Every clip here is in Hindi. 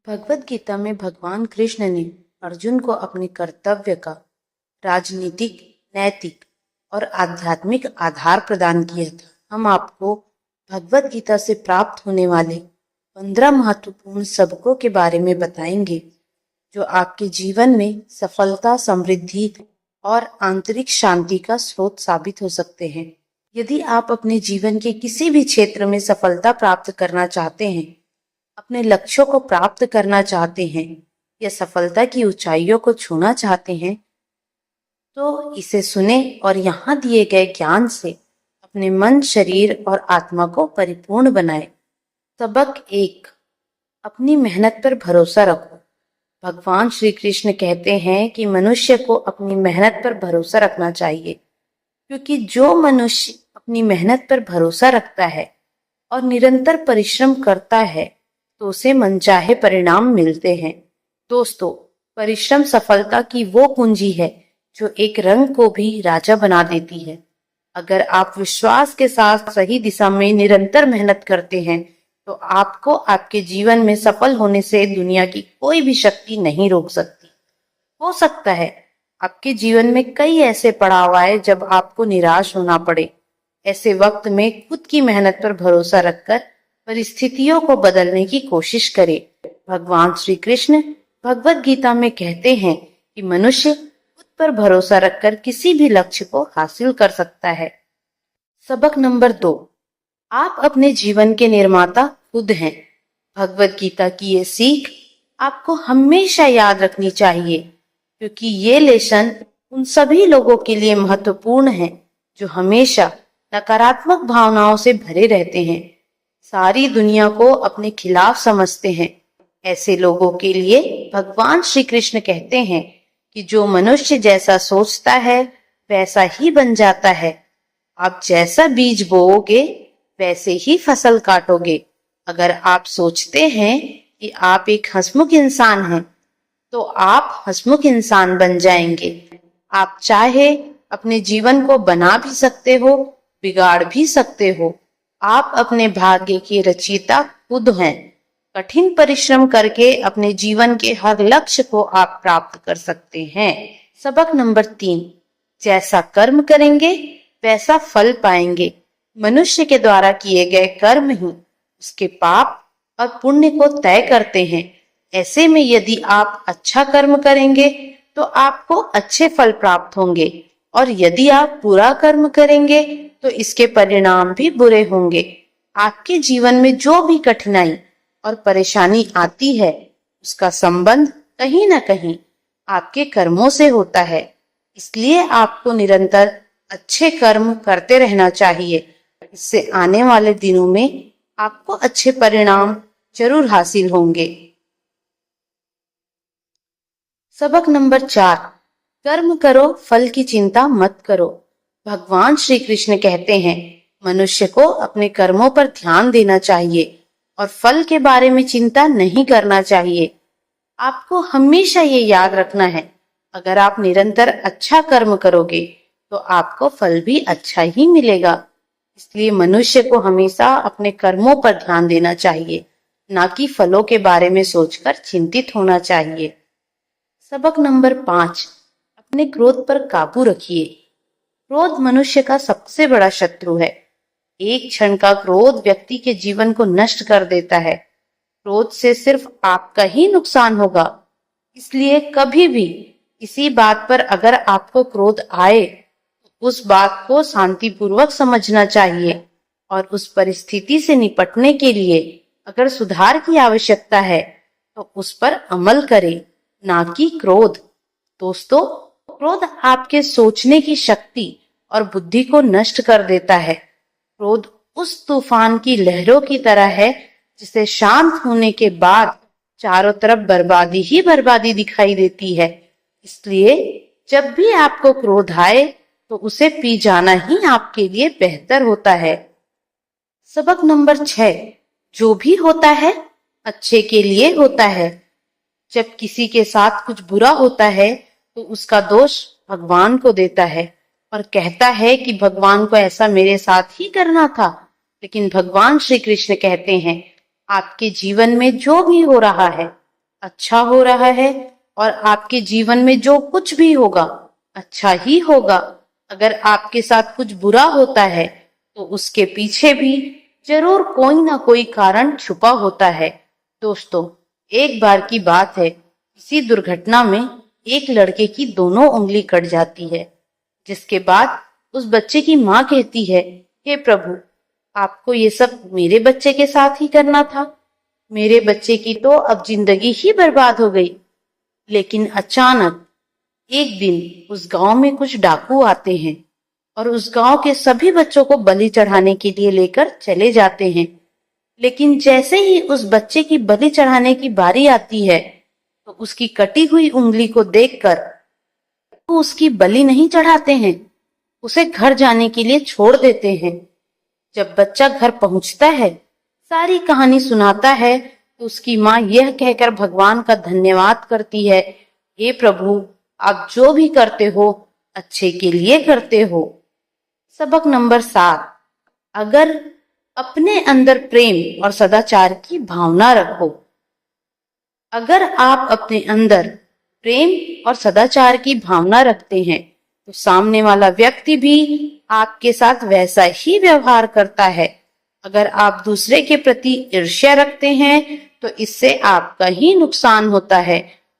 भगवत गीता में भगवान कृष्ण ने अर्जुन को अपने कर्तव्य का राजनीतिक, नैतिक और आध्यात्मिक आधार प्रदान किया था। हम आपको भगवत गीता से प्राप्त होने वाले 15 महत्वपूर्ण सबकों के बारे में बताएंगे, जो आपके जीवन में सफलता, समृद्धि और आंतरिक शांति का स्रोत साबित हो सकते हैं। यदि आप अपने जीवन के किसी भी क्षेत्र में सफलता प्राप्त करना चाहते हैं, अपने लक्ष्यों को प्राप्त करना चाहते हैं या सफलता की ऊंचाइयों को छूना चाहते हैं, तो इसे सुने और यहाँ दिए गए ज्ञान से अपने मन, शरीर और आत्मा को परिपूर्ण बनाए। सबक 1, अपनी मेहनत पर भरोसा रखो। भगवान श्री कृष्ण कहते हैं कि मनुष्य को अपनी मेहनत पर भरोसा रखना चाहिए, क्योंकि जो मनुष्य अपनी मेहनत पर भरोसा रखता है और निरंतर परिश्रम करता है तो उसे मनचाहे परिणाम मिलते हैं। दोस्तों, परिश्रम सफलता की वो कुंजी है जो एक रंग को भी राजा बना देती है। अगर आप विश्वास के साथ सही दिशा में निरंतर मेहनत करते हैं तो आपको आपके जीवन में सफल होने से दुनिया की कोई भी शक्ति नहीं रोक सकती। हो सकता है आपके जीवन में कई ऐसे पड़ाव आए जब आपको निराश होना पड़े। ऐसे वक्त में खुद की मेहनत पर भरोसा रखकर परिस्थितियों को बदलने की कोशिश करें। भगवान श्री कृष्ण भगवत गीता में कहते हैं कि मनुष्य खुद पर भरोसा रखकर किसी भी लक्ष्य को हासिल कर सकता है। सबक नंबर 2, आप अपने जीवन के निर्माता खुद हैं। भगवत गीता की ये सीख आपको हमेशा याद रखनी चाहिए, क्योंकि ये लेसन उन सभी लोगों के लिए महत्वपूर्ण है जो हमेशा नकारात्मक भावनाओं से भरे रहते हैं, सारी दुनिया को अपने खिलाफ समझते हैं। ऐसे लोगों के लिए भगवान श्री कृष्ण कहते हैं कि जो मनुष्य जैसा सोचता है वैसा ही बन जाता है। आप जैसा बीज बोओगे वैसे ही फसल काटोगे। अगर आप सोचते हैं कि आप एक हंसमुख इंसान हैं, तो आप हंसमुख इंसान बन जाएंगे। आप चाहे अपने जीवन को बना भी सकते हो, बिगाड़ भी सकते हो। आप अपने भाग्य के रचयिता खुद हैं। कठिन परिश्रम करके अपने जीवन के हर लक्ष्य को आप प्राप्त कर सकते हैं। सबक नंबर 3, जैसा कर्म करेंगे वैसा फल पाएंगे। मनुष्य के द्वारा किए गए कर्म ही उसके पाप और पुण्य को तय करते हैं। ऐसे में यदि आप अच्छा कर्म करेंगे तो आपको अच्छे फल प्राप्त होंगे, और यदि आप बुरा कर्म करेंगे तो इसके परिणाम भी बुरे होंगे। आपके जीवन में जो भी कठिनाई और परेशानी आती है, उसका संबंध कहीं ना कहीं आपके कर्मों से होता है। इसलिए आपको निरंतर अच्छे कर्म करते रहना चाहिए। इससे आने वाले दिनों में आपको अच्छे परिणाम जरूर हासिल होंगे। सबक नंबर 4, कर्म करो, फल की चिंता मत करो। भगवान श्री कृष्ण कहते हैं मनुष्य को अपने कर्मों पर ध्यान देना चाहिए और फल के बारे में चिंता नहीं करना चाहिए। आपको हमेशा ये याद रखना है, अगर आप निरंतर अच्छा कर्म करोगे तो आपको फल भी अच्छा ही मिलेगा। इसलिए मनुष्य को हमेशा अपने कर्मों पर ध्यान देना चाहिए, ना कि फलों के बारे में सोचकर चिंतित होना चाहिए। सबक नंबर 5, अपने क्रोध पर काबू रखिए। क्रोध मनुष्य का सबसे बड़ा शत्रु है। एक क्षण का क्रोध व्यक्ति के जीवन को नष्ट कर देता है। क्रोध से सिर्फ आपका ही नुकसान होगा। इसलिए कभी भी किसी बात पर अगर आपको क्रोध आए तो उस बात को शांतिपूर्वक समझना चाहिए, और उस परिस्थिति से निपटने के लिए अगर सुधार की आवश्यकता है तो उस पर अमल करें, ना कि क्रोध। दोस्तों, क्रोध आपके सोचने की शक्ति और बुद्धि को नष्ट कर देता है। क्रोध उस तूफान की लहरों की तरह है जिसे शांत होने के बाद चारों तरफ बर्बादी ही बर्बादी दिखाई देती है। इसलिए जब भी आपको क्रोध आए तो उसे पी जाना ही आपके लिए बेहतर होता है। सबक नंबर 6, जो भी होता है अच्छे के लिए होता है। जब किसी के साथ कुछ बुरा होता है तो उसका दोष भगवान को देता है और कहता है कि भगवान को ऐसा मेरे साथ ही करना था। लेकिन भगवान श्री कृष्ण कहते हैं आपके जीवन में जो भी हो रहा है अच्छा हो रहा है और आपके जीवन में जो कुछ भी होगा अच्छा ही होगा। अगर आपके साथ कुछ बुरा होता है तो उसके पीछे भी जरूर कोई ना कोई कारण छुपा होता है। दोस्तों, एक बार की बात है, किसी दुर्घटना में एक लड़के की दोनों उंगली कट जाती है, जिसके बाद उस बच्चे की माँ कहती है, हे प्रभु, आपको ये सब मेरे बच्चे के साथ ही करना था। मेरे बच्चे की तो अब जिंदगी ही बर्बाद हो गई। लेकिन अचानक एक दिन उस गांव में कुछ डाकू आते हैं और उस गांव के सभी बच्चों को बलि चढ़ाने के लिए लेकर चले जाते हैं। लेकिन जैसे ही उस बच्चे की बलि चढ़ाने की बारी आती है तो उसकी कटी हुई उंगली को देखकर वो उसकी बलि नहीं चढ़ाते हैं, उसे घर जाने के लिए छोड़ देते हैं। जब बच्चा घर पहुंचता है, सारी कहानी सुनाता है, तो उसकी माँ यह कहकर भगवान का धन्यवाद करती है, हे प्रभु, आप जो भी करते हो अच्छे के लिए करते हो। सबक नंबर 7, अगर अपने अंदर प्रेम और सदाचार की भावना रखो। अगर आप अपने अंदर प्रेम और सदाचार की भावना रखते हैं तो सामने वाला व्यक्ति भी आपके साथ वैसा ही व्यवहार करता है। अगर आप दूसरे के प्रति ईर्ष्या रखते हैं तो इससे आपका ही नुकसान होता है,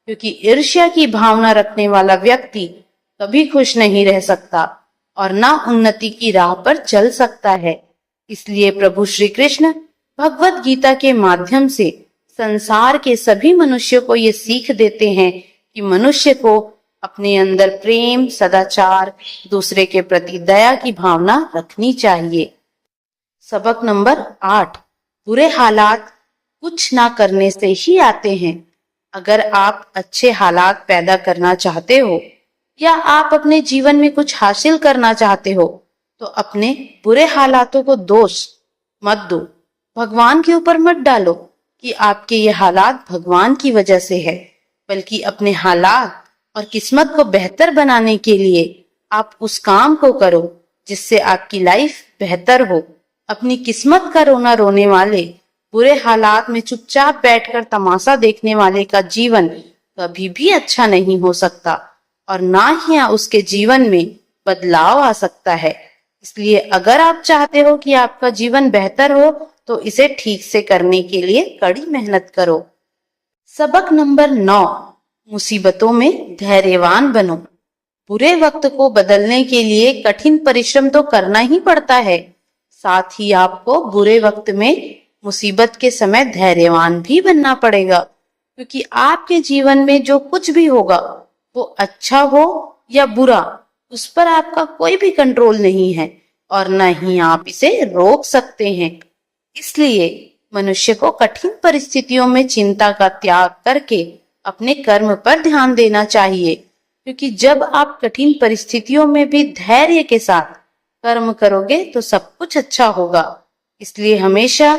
क्योंकि ईर्ष्या की भावना रखने वाला व्यक्ति कभी खुश नहीं रह सकता और ना उन्नति की राह पर चल सकता है। इसलिए प्रभु श्री कृष्ण भगवत गीता के माध्यम से संसार के सभी मनुष्यों को ये सीख देते हैं कि मनुष्य को अपने अंदर प्रेम, सदाचार, दूसरे के प्रति दया की भावना रखनी चाहिए। सबक नंबर 8, बुरे हालात कुछ ना करने से ही आते हैं। अगर आप अच्छे हालात पैदा करना चाहते हो या आप अपने जीवन में कुछ हासिल करना चाहते हो तो अपने बुरे हालातों को दोष मत दो, भगवान के ऊपर मत डालो कि आपके ये हालात भगवान की वजह से है, बल्कि अपने हालात और किस्मत को बेहतर बनाने के लिए आप उस काम को करो जिससे आपकी लाइफ बेहतर हो। अपनी किस्मत का रोना रोने वाले, बुरे हालात में चुपचाप बैठकर तमाशा देखने वाले का जीवन कभी भी अच्छा नहीं हो सकता और ना ही उसके जीवन में बदलाव आ सकता है। इसलिए अगर आप चाहते हो कि आपका जीवन बेहतर हो तो इसे ठीक से करने के लिए कड़ी मेहनत करो। सबक नंबर 9, मुसीबतों में धैर्यवान बनो। बुरे वक्त को बदलने के लिए कठिन परिश्रम तो करना ही पड़ता है, साथ ही आपको बुरे वक्त में, मुसीबत के समय धैर्यवान भी बनना पड़ेगा, क्योंकि आपके जीवन में जो कुछ भी होगा वो अच्छा हो या बुरा, उस पर आपका कोई भी कंट्रोल नहीं है और न ही आप इसे रोक सकते हैं। इसलिए मनुष्य को कठिन परिस्थितियों में चिंता का त्याग करके अपने कर्म पर ध्यान देना चाहिए, क्योंकि जब आप कठिन परिस्थितियों में भी धैर्य के साथ कर्म करोगे तो सब कुछ अच्छा होगा। इसलिए हमेशा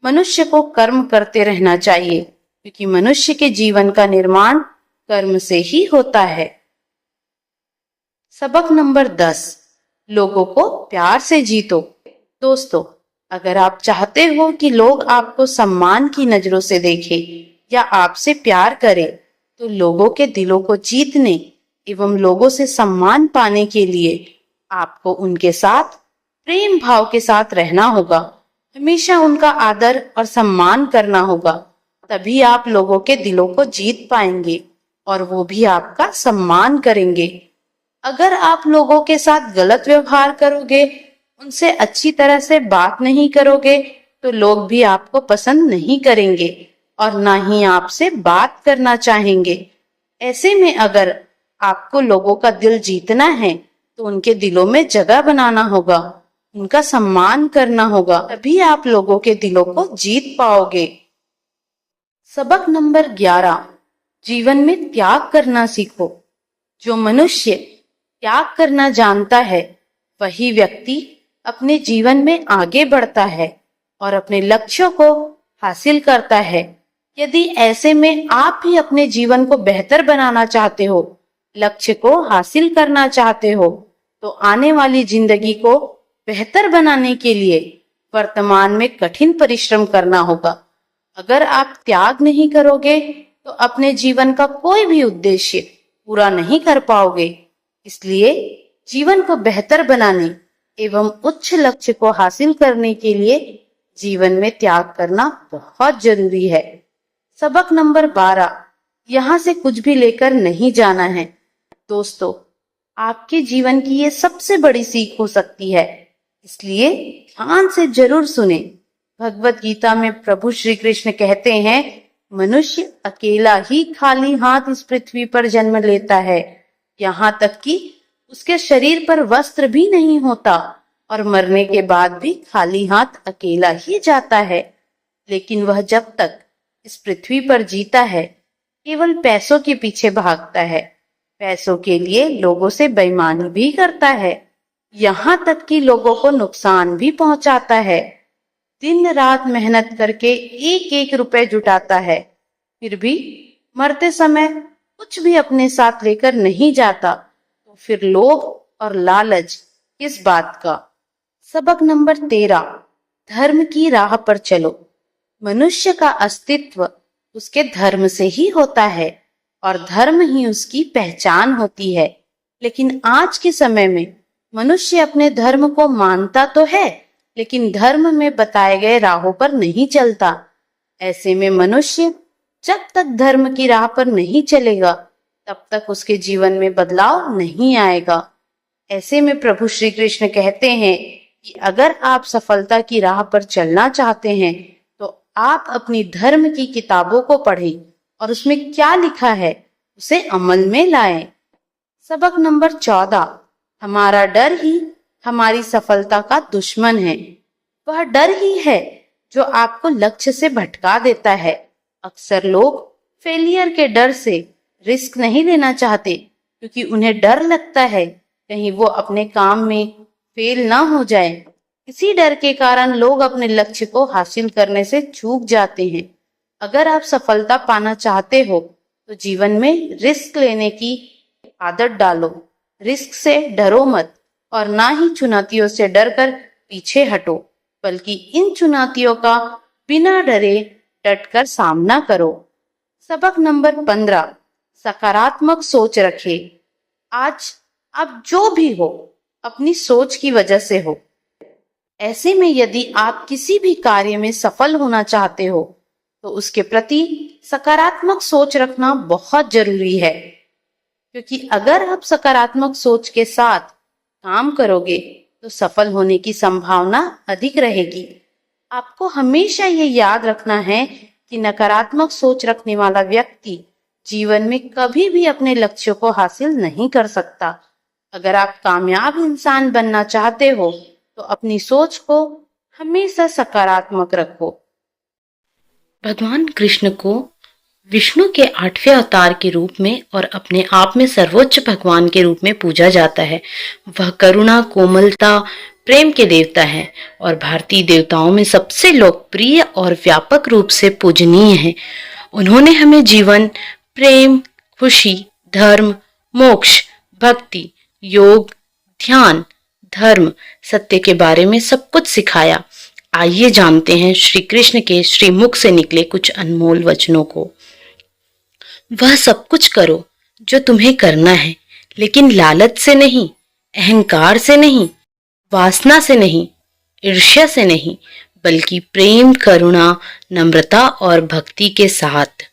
मनुष्य को कर्म करते रहना चाहिए, क्योंकि मनुष्य के जीवन का निर्माण कर्म से ही होता है। सबक नंबर 10, लोगों को प्यार से जीतो। दोस्तों, अगर आप चाहते हो कि लोग आपको सम्मान की नजरों से देखें या आपसे प्यार करें, तो लोगों के दिलों को जीतने एवं लोगों से सम्मान पाने के लिए आपको उनके साथ प्रेम भाव के साथ रहना होगा। हमेशा उनका आदर और सम्मान करना होगा, तभी आप लोगों के दिलों को जीत पाएंगे और वो भी आपका सम्मान करेंगे। अगर आप लोगों के साथ गलत व्यवहार करोगे, उनसे अच्छी तरह से बात नहीं करोगे, तो लोग भी आपको पसंद नहीं करेंगे और ना ही आपसे बात करना चाहेंगे। ऐसे में अगर आपको लोगों का दिल जीतना है तो उनके दिलों में जगह बनाना होगा, उनका सम्मान करना होगा, तभी आप लोगों के दिलों को जीत पाओगे। सबक नंबर 11, जीवन में त्याग करना सीखो। जो मनुष्य त्याग करना जानता है वही व्यक्ति अपने जीवन में आगे बढ़ता है और अपने लक्ष्यों को हासिल करता है। यदि ऐसे में आप भी अपने जीवन को बेहतर बनाना चाहते हो, लक्ष्य को हासिल करना चाहते हो, तो आने वाली जिंदगी को बेहतर बनाने के लिए वर्तमान में कठिन परिश्रम करना होगा। अगर आप त्याग नहीं करोगे तो अपने जीवन का कोई भी उद्देश्य पूरा नहीं कर पाओगे। इसलिए जीवन को बेहतर बनाने एवं उच्च लक्ष्य को हासिल करने के लिए जीवन में त्याग करना बहुत जरूरी है। सबक नंबर 12, यहाँ से कुछ भी लेकर नहीं जाना है। दोस्तों, आपके जीवन की ये सबसे बड़ी सीख हो सकती है, इसलिए ध्यान से जरूर सुने। भगवत गीता में प्रभु श्री कृष्ण कहते हैं, मनुष्य अकेला ही खाली हाथ इस पृथ्वी पर जन्म लेता है, यहाँ तक कि उसके शरीर पर वस्त्र भी नहीं होता और मरने के बाद भी खाली हाथ अकेला ही जाता है। लेकिन वह जब तक इस पृथ्वी पर जीता है केवल पैसों के पीछे भागता है, पैसों के लिए लोगों से बेईमानी भी करता है, यहाँ तक कि लोगों को नुकसान भी पहुंचाता है। दिन रात मेहनत करके एक एक रुपए जुटाता है, फिर भी मरते समय कुछ भी अपने साथ लेकर नहीं जाता, तो फिर लोभ और लालच किस बात का। सबक नंबर 13, धर्म की राह पर चलो। मनुष्य का अस्तित्व उसके धर्म से ही होता है और धर्म ही उसकी पहचान होती है। लेकिन आज के समय में मनुष्य अपने धर्म को मानता तो है, लेकिन धर्म में बताए गए राहों पर नहीं चलता। ऐसे में मनुष्य जब तक धर्म की राह पर नहीं चलेगा, तब तक उसके जीवन में बदलाव नहीं आएगा। ऐसे में प्रभु श्री कृष्ण कहते हैं कि अगर आप सफलता की राह पर चलना चाहते हैं, तो आप अपनी धर्म की किताबों को पढ़ें और उसमें क्या लिखा है उसे अमल में लाएं। सबक नंबर 14, हमारा डर ही हमारी सफलता का दुश्मन है। वह डर ही है जो आपको लक्ष्य से भटका देता है। अक्सर लोग फेलियर के डर से रिस्क नहीं लेना चाहते, क्योंकि उन्हें डर लगता है कहीं वो अपने काम में फेल ना हो जाए। इसी डर के कारण लोग अपने लक्ष्य को हासिल करने से चूक जाते हैं। अगर आप सफलता पाना चाहते हो तो जीवन में रिस्क लेने की आदत डालो। रिस्क से डरो मत और ना ही चुनौतियों से डरकर पीछे हटो, बल्कि इन चुनौतियों का बिना डरे डटकर सामना करो। सबक नंबर 15, सकारात्मक सोच रखें। आज आप जो भी हो अपनी सोच की वजह से हो। ऐसे में यदि आप किसी भी कार्य में सफल होना चाहते हो तो उसके प्रति सकारात्मक सोच रखना बहुत जरूरी है, क्योंकि अगर आप सकारात्मक सोच के साथ काम करोगे तो सफल होने की संभावना अधिक रहेगी। आपको हमेशा ये याद रखना है कि नकारात्मक सोच रखने वाला व्यक्ति जीवन में कभी भी अपने लक्ष्यों को हासिल नहीं कर सकता। अगर आप कामयाब इंसान बनना चाहते हो तो अपनी सोच को हमेशा सकारात्मक रखो। भगवान कृष्ण को विष्णु के 8वें अवतार के रूप में और अपने आप में सर्वोच्च भगवान के रूप में पूजा जाता है। वह करुणा, कोमलता, प्रेम के देवता हैं और भारतीय देवताओं में सबसे लोकप्रिय और व्यापक रूप से पूजनीय हैं। उन्होंने हमें जीवन, प्रेम, खुशी, धर्म, मोक्ष, भक्ति, योग, ध्यान, धर्म, सत्य के बारे में सब कुछ सिखाया। आइए जानते हैं श्री कृष्ण के श्रीमुख से निकले कुछ अनमोल वचनों को। वह सब कुछ करो जो तुम्हें करना है, लेकिन लालच से नहीं, अहंकार से नहीं, वासना से नहीं, ईर्ष्या से नहीं, बल्कि प्रेम, करुणा, नम्रता और भक्ति के साथ।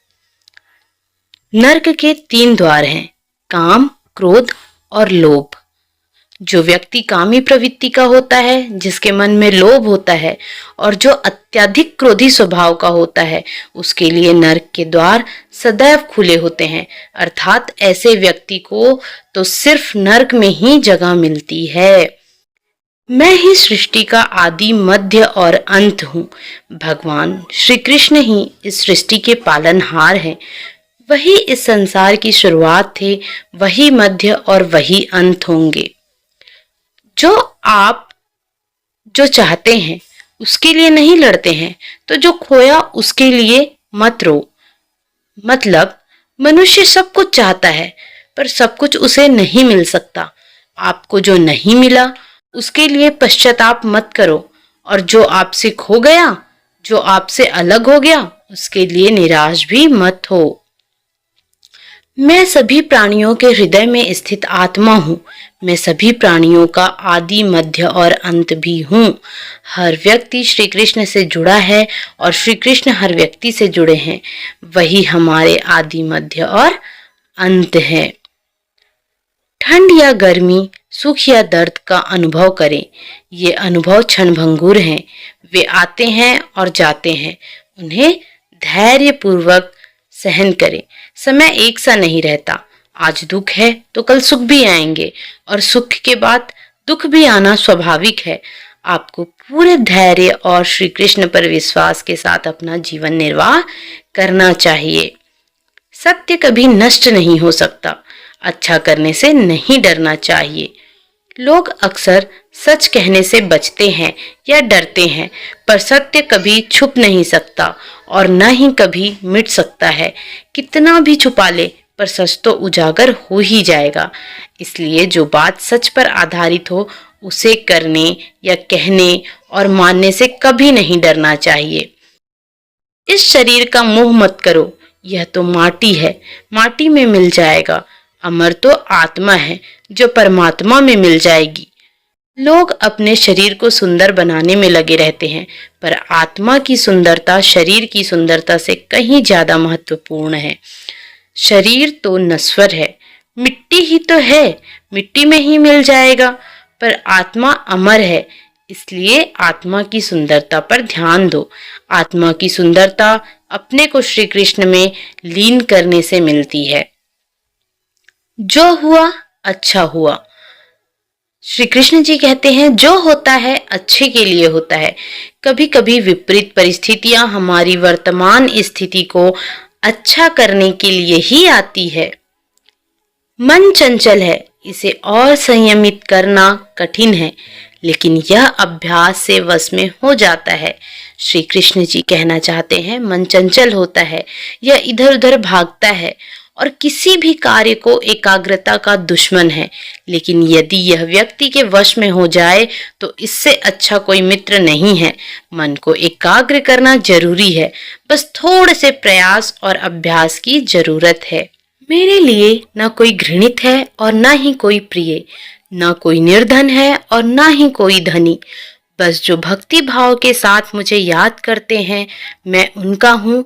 नर्क के 3 द्वार हैं, काम, क्रोध और लोभ। जो व्यक्ति कामी प्रवृत्ति का होता है, जिसके मन में लोभ होता है और जो अत्यधिक क्रोधी स्वभाव का होता है, उसके लिए नर्क के द्वार सदैव खुले होते हैं। अर्थात ऐसे व्यक्ति को तो सिर्फ नर्क में ही जगह मिलती है। मैं ही सृष्टि का आदि, मध्य और अंत हूँ। भगवान श्री कृष्ण ही इस सृष्टि के पालनहार हैं। वही इस संसार की शुरुआत थे, वही मध्य और वही अंत होंगे। आप जो चाहते हैं उसके लिए नहीं लड़ते हैं, तो जो खोया उसके लिए मत रो। मतलब मनुष्य सब कुछ चाहता है, पर सब कुछ उसे नहीं मिल सकता। आपको जो नहीं मिला उसके लिए पश्चाताप मत करो, और जो आपसे खो गया, जो आपसे अलग हो गया, उसके लिए निराश भी मत हो। मैं सभी प्राणियों के हृदय में स्थित आत्मा हूँ। मैं सभी प्राणियों का आदि, मध्य और अंत भी हूँ। हर व्यक्ति श्री कृष्ण से जुड़ा है और श्री कृष्ण हर व्यक्ति से जुड़े हैं। वही हमारे आदि, मध्य और अंत है। ठंड या गर्मी, सुख या दर्द का अनुभव करें। ये अनुभव क्षणभंगुर हैं। वे आते हैं और जाते हैं। उन्हें धैर्य पूर्वक सहन करें। समय एक सा नहीं रहता। आज दुख है तो कल सुख भी आएंगे और सुख के बाद दुख भी आना स्वाभाविक है। आपको पूरे धैर्य और श्री कृष्ण पर विश्वास के साथ अपना जीवन निर्वाह करना चाहिए। सत्य कभी नष्ट नहीं हो सकता। अच्छा करने से नहीं डरना चाहिए। लोग अक्सर सच कहने से बचते हैं या डरते हैं, पर सत्य कभी छुप नहीं सकता और न ही कभी मिट सकता है। कितना भी छुपा ले, पर सच तो उजागर हो ही जाएगा। इसलिए जो बात सच पर आधारित हो, उसे करने या कहने और मानने से कभी नहीं डरना चाहिए। इस शरीर का मोह मत करो। यह तो माटी है, माटी में मिल जाएगा। अमर तो आत्मा है, जो परमात्मा में मिल जाएगी। लोग अपने शरीर को सुंदर बनाने में लगे रहते हैं, पर आत्मा की सुंदरता शरीर की सुंदरता से कहीं ज्यादा महत्वपूर्ण है। शरीर तो नश्वर है, मिट्टी ही तो है, मिट्टी में ही मिल जाएगा, पर आत्मा अमर है। इसलिए आत्मा की सुंदरता पर ध्यान दो। आत्मा की सुंदरता अपने को श्री कृष्ण में लीन करने से मिलती है। जो हुआ अच्छा हुआ। श्री कृष्ण जी कहते हैं, जो होता है अच्छे के लिए होता है। कभी कभी विपरीत परिस्थितियां हमारी वर्तमान स्थिति को अच्छा करने के लिए ही आती है। मन चंचल है, इसे और संयमित करना कठिन है, लेकिन यह अभ्यास से वश में हो जाता है। श्री कृष्ण जी कहना चाहते हैं, मन चंचल होता है, यह इधर उधर भागता है और किसी भी कार्य को एकाग्रता का दुश्मन है। लेकिन यदि यह व्यक्ति के वश में हो जाए तो इससे अच्छा कोई मित्र नहीं है। मन को एकाग्र करना जरूरी है, बस थोड़े से प्रयास और अभ्यास की जरूरत है। मेरे लिए न कोई घृणित है और न ही कोई प्रिय, न कोई निर्धन है और न ही कोई धनी। बस जो भक्ति भाव के साथ मुझे याद करते हैं, मैं उनका हूँ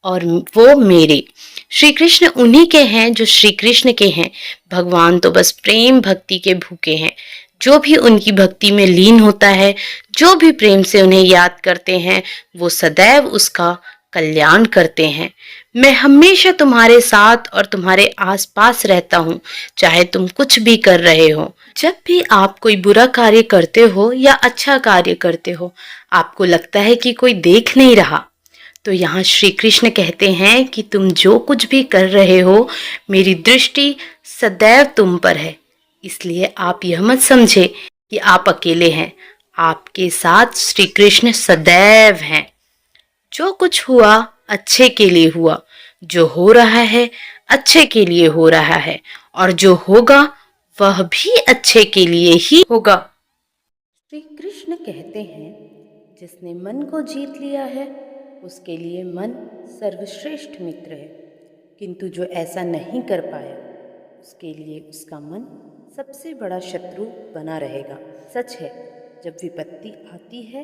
और वो मेरे। श्री कृष्ण उन्हीं के हैं जो श्री कृष्ण के हैं। भगवान तो बस प्रेम भक्ति के भूखे हैं। जो भी उनकी भक्ति में लीन होता है, जो भी प्रेम से उन्हें याद करते हैं, वो सदैव उसका कल्याण करते हैं। मैं हमेशा तुम्हारे साथ और तुम्हारे आसपास रहता हूँ, चाहे तुम कुछ भी कर रहे हो। जब भी आप कोई बुरा कार्य करते हो या अच्छा कार्य करते हो, आपको लगता है कि कोई देख नहीं रहा, तो यहाँ श्री कृष्ण कहते हैं कि तुम जो कुछ भी कर रहे हो, मेरी दृष्टि सदैव तुम पर है। इसलिए आप यह मत समझे कि आप अकेले हैं। आपके साथ श्री कृष्ण सदैव हैं। जो कुछ हुआ अच्छे के लिए हुआ, जो हो रहा है अच्छे के लिए हो रहा है, और जो होगा वह भी अच्छे के लिए ही होगा। श्री कृष्ण कहते हैं, जिसने मन को जीत लिया है उसके लिए मन सर्वश्रेष्ठ मित्र है, किंतु जो ऐसा नहीं कर पाया उसके लिए उसका मन सबसे बड़ा शत्रु बना रहेगा। सच है, जब विपत्ति आती है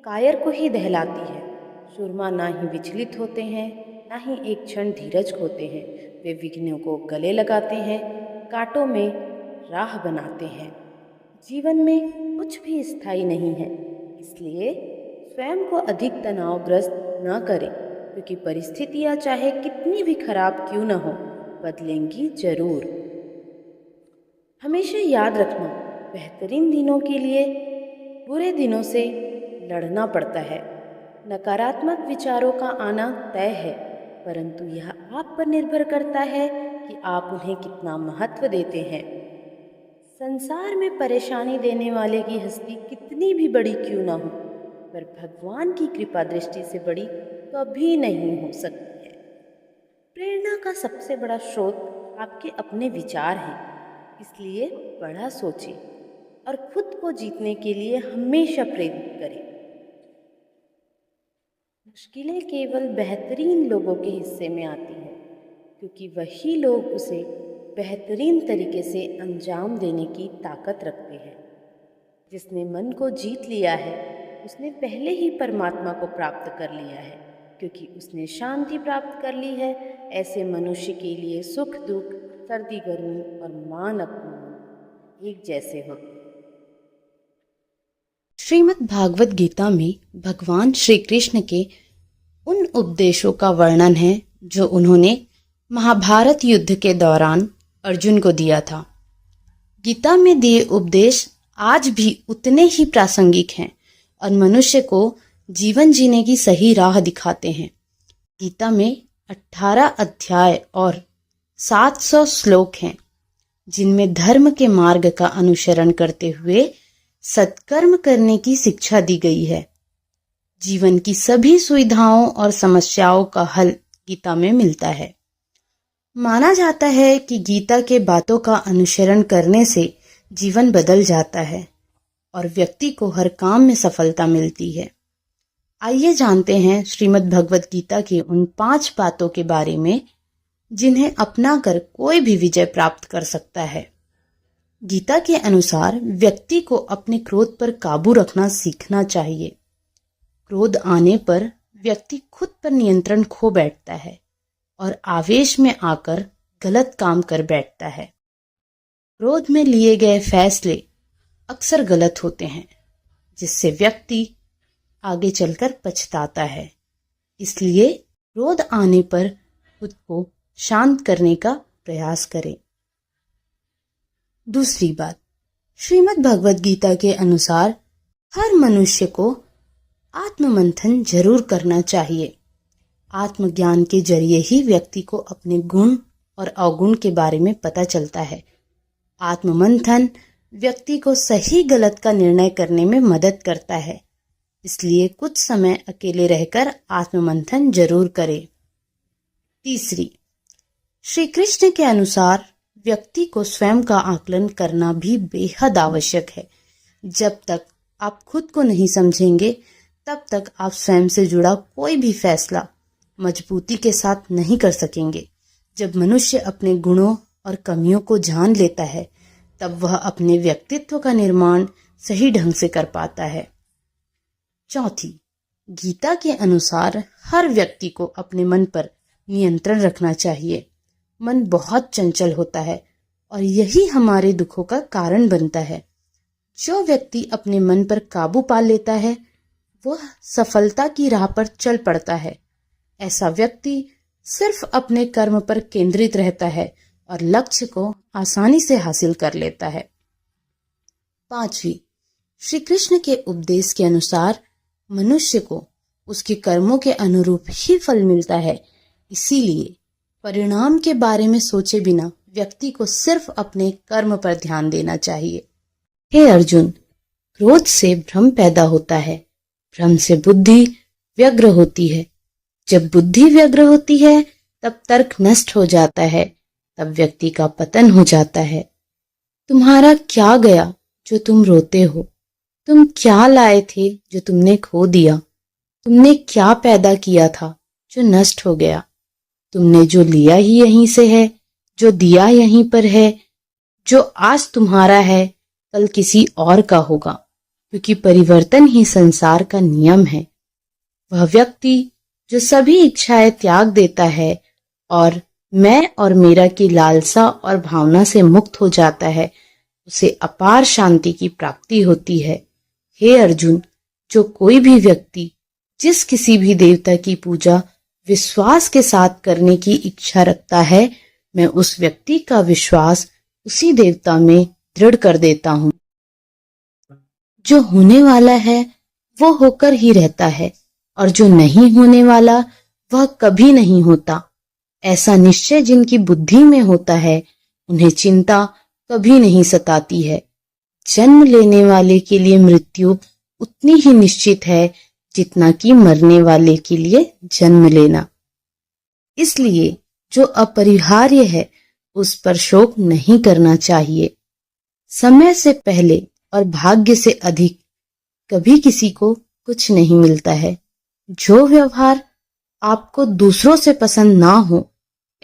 कायर को ही दहलाती है। सुरमा ना ही विचलित होते हैं, ना ही एक क्षण धीरज खोते हैं। वे विघ्नों को गले लगाते हैं, कांटों में राह बनाते हैं। जीवन में कुछ भी स्थायी नहीं है, इसलिए स्वयं को अधिक तनावग्रस्त न करें, क्योंकि परिस्थितियां चाहे कितनी भी खराब क्यों न हो, बदलेंगी जरूर। हमेशा याद रखना, बेहतरीन दिनों के लिए बुरे दिनों से लड़ना पड़ता है। नकारात्मक विचारों का आना तय है, परंतु यह आप पर निर्भर करता है कि आप उन्हें कितना महत्व देते हैं। संसार में परेशानी देने वाले की हस्ती कितनी भी बड़ी क्यों ना हो, पर भगवान की कृपा दृष्टि से बड़ी कभी नहीं हो सकती है। प्रेरणा का सबसे बड़ा स्रोत आपके अपने विचार हैं, इसलिए बड़ा सोचें और खुद को जीतने के लिए हमेशा प्रेरित करें। मुश्किलें केवल बेहतरीन लोगों के हिस्से में आती हैं, क्योंकि वही लोग उसे बेहतरीन तरीके से अंजाम देने की ताकत रखते हैं। जिसने मन को जीत लिया है उसने पहले ही परमात्मा को प्राप्त कर लिया है, क्योंकि उसने शांति प्राप्त कर ली है। ऐसे मनुष्य के लिए सुख दुख, सर्दी गर्मी और मान अपमान एक जैसे होते हैं। श्रीमद् भागवत गीता में भगवान श्री कृष्ण के उन उपदेशों का वर्णन है जो उन्होंने महाभारत युद्ध के दौरान अर्जुन को दिया था। गीता में दिए उपदेश आज भी उतने ही प्रासंगिक हैं और मनुष्य को जीवन जीने की सही राह दिखाते हैं। गीता में 18 अध्याय और 700 श्लोक हैं, जिनमें धर्म के मार्ग का अनुसरण करते हुए सत्कर्म करने की शिक्षा दी गई है। जीवन की सभी सुविधाओं और समस्याओं का हल गीता में मिलता है। माना जाता है कि गीता के बातों का अनुसरण करने से जीवन बदल जाता है और व्यक्ति को हर काम में सफलता मिलती है। आइए जानते हैं श्रीमद् भगवत गीता की उन 5 बातों के बारे में जिन्हें अपनाकर कोई भी विजय प्राप्त कर सकता है। गीता के अनुसार व्यक्ति को अपने क्रोध पर काबू रखना सीखना चाहिए। क्रोध आने पर व्यक्ति खुद पर नियंत्रण खो बैठता है और आवेश में आकर गलत काम कर बैठता है। क्रोध में लिए गए फैसले अक्सर गलत होते हैं, जिससे व्यक्ति आगे चलकर पछताता है। इसलिए क्रोध आने पर खुद को शांत करने का प्रयास करें। दूसरी बात, श्रीमद् भगवत गीता के अनुसार हर मनुष्य को आत्ममंथन जरूर करना चाहिए। आत्मज्ञान के जरिए ही व्यक्ति को अपने गुण और अवगुण के बारे में पता चलता है। आत्ममंथन व्यक्ति को सही गलत का निर्णय करने में मदद करता है। इसलिए कुछ समय अकेले रहकर आत्ममंथन जरूर करें। तीसरी, श्री कृष्ण के अनुसार व्यक्ति को स्वयं का आकलन करना भी बेहद आवश्यक है। जब तक आप खुद को नहीं समझेंगे तब तक आप स्वयं से जुड़ा कोई भी फैसला मजबूती के साथ नहीं कर सकेंगे। जब मनुष्य अपने गुणों और कमियों को जान लेता है तब वह अपने व्यक्तित्व का निर्माण सही ढंग से कर पाता है। चौथी, गीता के अनुसार हर व्यक्ति को अपने मन पर नियंत्रण रखना चाहिए। मन बहुत चंचल होता है और यही हमारे दुखों का कारण बनता है। जो व्यक्ति अपने मन पर काबू पा लेता है वह सफलता की राह पर चल पड़ता है। ऐसा व्यक्ति सिर्फ अपने कर्म पर केंद्रित रहता है और लक्ष्य को आसानी से हासिल कर लेता है। पांचवी, श्री कृष्ण के उपदेश के अनुसार मनुष्य को उसके कर्मों के अनुरूप ही फल मिलता है। इसीलिए परिणाम के बारे में सोचे बिना व्यक्ति को सिर्फ अपने कर्म पर ध्यान देना चाहिए। हे अर्जुन, क्रोध से भ्रम पैदा होता है, भ्रम से बुद्धि व्यग्र होती है। जब बुद्धि व्यग्र होती है तब तर्क नष्ट हो जाता है, तब व्यक्ति का पतन हो जाता है। तुम्हारा क्या गया जो तुम रोते हो? तुम क्या लाए थे जो तुमने खो दिया? तुमने क्या पैदा किया था जो नष्ट हो गया? तुमने जो लिया ही यहीं से है, जो दिया यहीं पर है। जो आज तुम्हारा है कल किसी और का होगा, क्योंकि परिवर्तन ही संसार का नियम है। वह व्यक्ति जो सभी इच्छाएं त्याग देता है और मैं और मेरा की लालसा और भावना से मुक्त हो जाता है, उसे अपार शांति की प्राप्ति होती है। हे अर्जुन, जो कोई भी व्यक्ति जिस किसी भी देवता की पूजा विश्वास के साथ करने की इच्छा रखता है, मैं उस व्यक्ति का विश्वास उसी देवता में दृढ़ कर देता हूँ। जो होने वाला है वो होकर ही रहता है और जो नहीं होने वाला वह कभी नहीं होता। ऐसा निश्चय जिनकी बुद्धि में होता है उन्हें चिंता कभी नहीं सताती है। जन्म लेने वाले के लिए मृत्यु उतनी ही निश्चित है जितना कि मरने वाले के लिए जन्म लेना। इसलिए जो अपरिहार्य है उस पर शोक नहीं करना चाहिए। समय से पहले और भाग्य से अधिक कभी किसी को कुछ नहीं मिलता है। जो व्यवहार आपको दूसरों से पसंद ना हो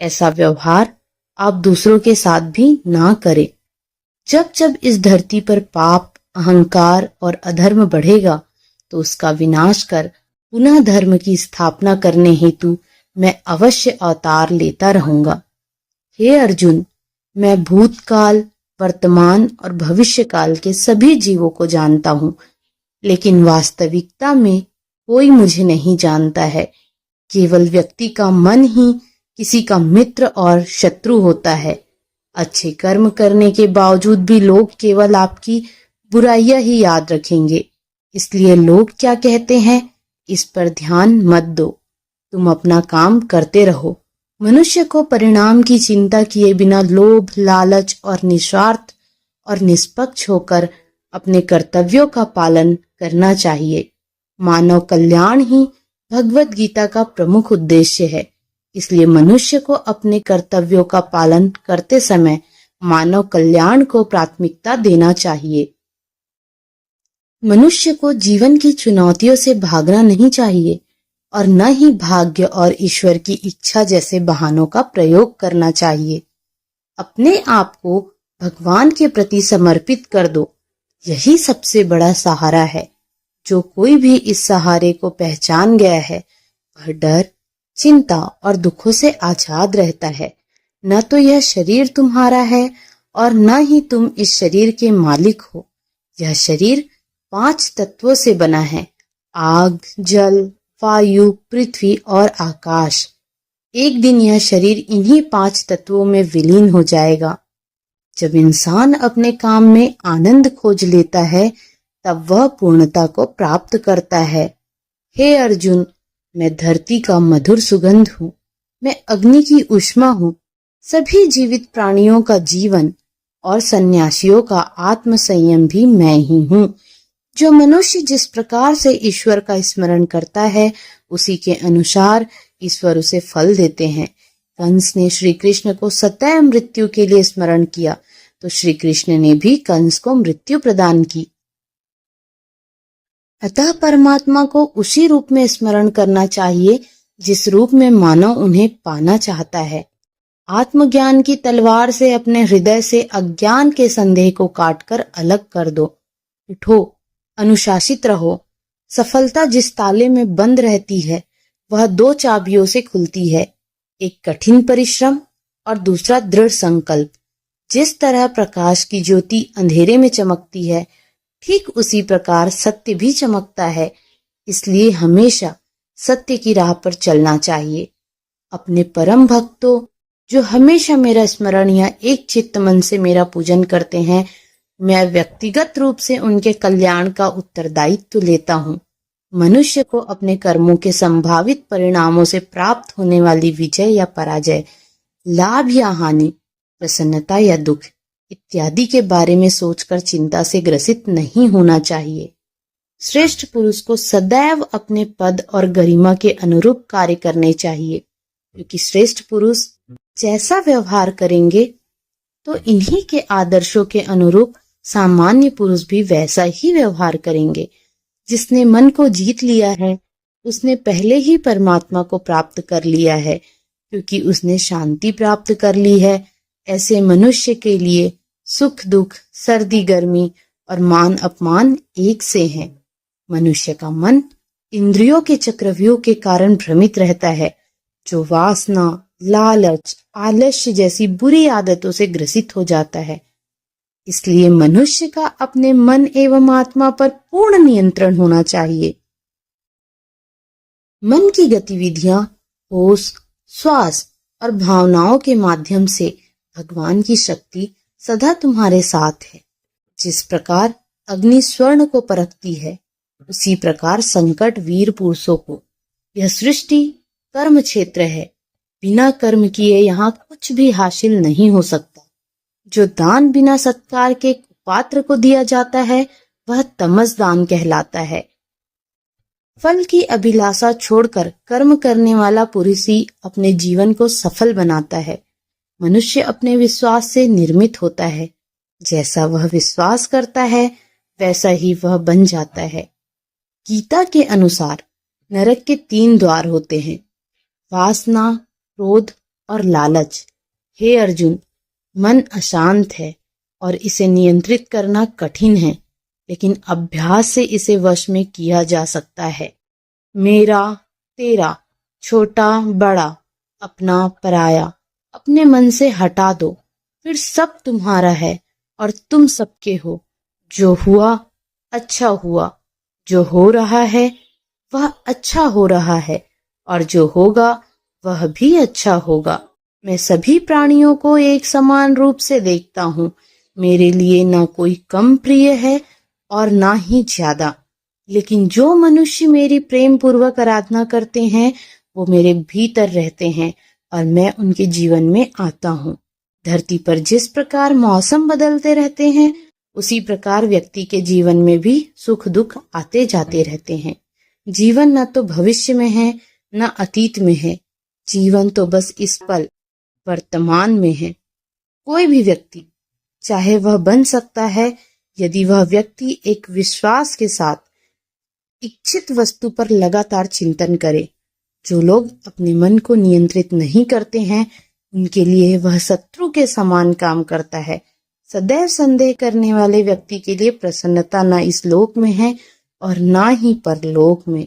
ऐसा व्यवहार आप दूसरों के साथ भी ना करें। जब जब इस धरती पर पाप, अहंकार और अधर्म बढ़ेगा तो उसका विनाश कर पुनः धर्म की स्थापना करने हेतु मैं अवश्य अवतार लेता रहूंगा। हे अर्जुन, मैं भूतकाल, वर्तमान और भविष्य काल के सभी जीवों को जानता हूँ, लेकिन वास्तविकता में कोई मुझे नहीं जानता है। केवल व्यक्ति का मन ही किसी का मित्र और शत्रु होता है। अच्छे कर्म करने के बावजूद भी लोग केवल आपकी बुराइयां ही याद रखेंगे। इसलिए लोग क्या कहते हैं, इस पर ध्यान मत दो, तुम अपना काम करते रहो। मनुष्य को परिणाम की चिंता किए बिना लोभ, लालच और निस्वार्थ और निष्पक्ष होकर अपने कर्तव्यों का पालन करना चाहिए। मानव कल्याण ही भगवत गीता का प्रमुख उद्देश्य है। इसलिए मनुष्य को अपने कर्तव्यों का पालन करते समय मानव कल्याण को प्राथमिकता देना चाहिए। मनुष्य को जीवन की चुनौतियों से भागना नहीं चाहिए और न ही भाग्य और ईश्वर की इच्छा जैसे बहानों का प्रयोग करना चाहिए। अपने आप को भगवान के प्रति समर्पित कर दो, यही सबसे बड़ा सहारा है। जो कोई भी इस सहारे को पहचान गया है वह डर, चिंता और दुखों से आजाद रहता है। न तो यह शरीर तुम्हारा है और न ही तुम इस शरीर के मालिक हो। यह शरीर 5 तत्वों से बना है, आग, जल, वायु, पृथ्वी और आकाश। एक दिन यह शरीर इन्हीं 5 तत्वों में विलीन हो जाएगा। जब इंसान अपने काम में आनंद खोज लेता है तब वह पूर्णता को प्राप्त करता है। हे अर्जुन, मैं धरती का मधुर सुगंध हूँ, मैं अग्नि की ऊष्मा हूँ, सभी जीवित प्राणियों का जीवन और सन्यासियों का आत्म संयम भी मैं ही हूँ। जो मनुष्य जिस प्रकार से ईश्वर का स्मरण करता है उसी के अनुसार ईश्वर उसे फल देते हैं। कंस ने श्री कृष्ण को सदैव मृत्यु के लिए स्मरण किया तो श्री कृष्ण ने भी कंस को मृत्यु प्रदान की। अतः परमात्मा को उसी रूप में स्मरण करना चाहिए जिस रूप में मानव उन्हें पाना चाहता है। आत्मज्ञान की तलवार से अपने हृदय से अज्ञान के संदेह को काटकर अलग कर दो। उठो, अनुशासित रहो। सफलता जिस ताले में बंद रहती है वह 2 चाबियों से खुलती है, एक कठिन परिश्रम और दूसरा दृढ़ संकल्प। जिस तरह प्रकाश की ज्योति अंधेरे में चमकती है, ठीक उसी प्रकार सत्य भी चमकता है। इसलिए हमेशा सत्य की राह पर चलना चाहिए। अपने परम भक्तों जो हमेशा मेरा स्मरण या एक चित्त मन से मेरा पूजन करते हैं, मैं व्यक्तिगत रूप से उनके कल्याण का उत्तरदायित्व लेता हूँ। मनुष्य को अपने कर्मों के संभावित परिणामों से प्राप्त होने वाली विजय या पराजय, लाभ या हानि, प्रसन्नता या दुख इत्यादि के बारे में सोचकर चिंता से ग्रसित नहीं होना चाहिए। श्रेष्ठ पुरुष को सदैव अपने पद और गरिमा के अनुरूप कार्य करने चाहिए, क्योंकि श्रेष्ठ पुरुष जैसा व्यवहार करेंगे तो इन्हीं के आदर्शों के अनुरूप सामान्य पुरुष भी वैसा ही व्यवहार करेंगे। जिसने मन को जीत लिया है उसने पहले ही परमात्मा को प्राप्त कर लिया है, क्योंकि उसने शांति प्राप्त कर ली है। ऐसे मनुष्य के लिए सुख दुख, सर्दी गर्मी और मान अपमान एक से हैं। मनुष्य का मन इंद्रियों के चक्रव्यूह के कारण भ्रमित रहता है, जो वासना, लालच, आलस्य जैसी बुरी आदतों से ग्रसित हो जाता है। इसलिए मनुष्य का अपने मन एवं आत्मा पर पूर्ण नियंत्रण होना चाहिए। मन की गतिविधियां होश, श्वास और भावनाओं के माध्यम से भगवान की शक्ति सदा तुम्हारे साथ है। जिस प्रकार अग्नि स्वर्ण को परखती है, उसी प्रकार संकट वीर पुरुषों को। यह सृष्टि कर्म क्षेत्र है, बिना कर्म किए यहाँ कुछ भी हासिल नहीं हो सकता। जो दान बिना सत्कार के पात्र को दिया जाता है वह तमस दान कहलाता है। फल की अभिलाषा छोड़कर कर्म करने वाला पुरुष ही अपने जीवन को सफल बनाता है। मनुष्य अपने विश्वास से निर्मित होता है। जैसा वह विश्वास करता है वैसा ही वह बन जाता है। गीता के अनुसार नरक के 3 द्वार होते हैं, वासना, क्रोध और लालच। हे अर्जुन, मन अशांत है और इसे नियंत्रित करना कठिन है, लेकिन अभ्यास से इसे वश में किया जा सकता है। मेरा, तेरा, छोटा, बड़ा, अपना, पराया अपने मन से हटा दो, फिर सब तुम्हारा है और तुम सबके हो। जो हुआ अच्छा हुआ, जो हो रहा है वह अच्छा हो रहा है, और जो होगा वह भी अच्छा होगा। मैं सभी प्राणियों को एक समान रूप से देखता हूँ। मेरे लिए ना कोई कम प्रिय है और ना ही ज्यादा, लेकिन जो मनुष्य मेरी प्रेम पूर्वक आराधना करते हैं वो मेरे भीतर रहते हैं और मैं उनके जीवन में आता हूँ। धरती पर जिस प्रकार मौसम बदलते रहते हैं, उसी प्रकार व्यक्ति के जीवन में भी सुख दुख आते जाते रहते हैं। जीवन न तो भविष्य में है न अतीत में है, जीवन तो बस इस पल वर्तमान में है। कोई भी व्यक्ति चाहे वह बन सकता है यदि वह व्यक्ति एक विश्वास के साथ इच्छित वस्तु पर लगातार चिंतन करे। जो लोग अपने मन को नियंत्रित नहीं करते हैं, उनके लिए वह शत्रु के समान काम करता है। सदैव संदेह करने वाले व्यक्ति के लिए प्रसन्नता न इस लोक में है और ना ही परलोक में।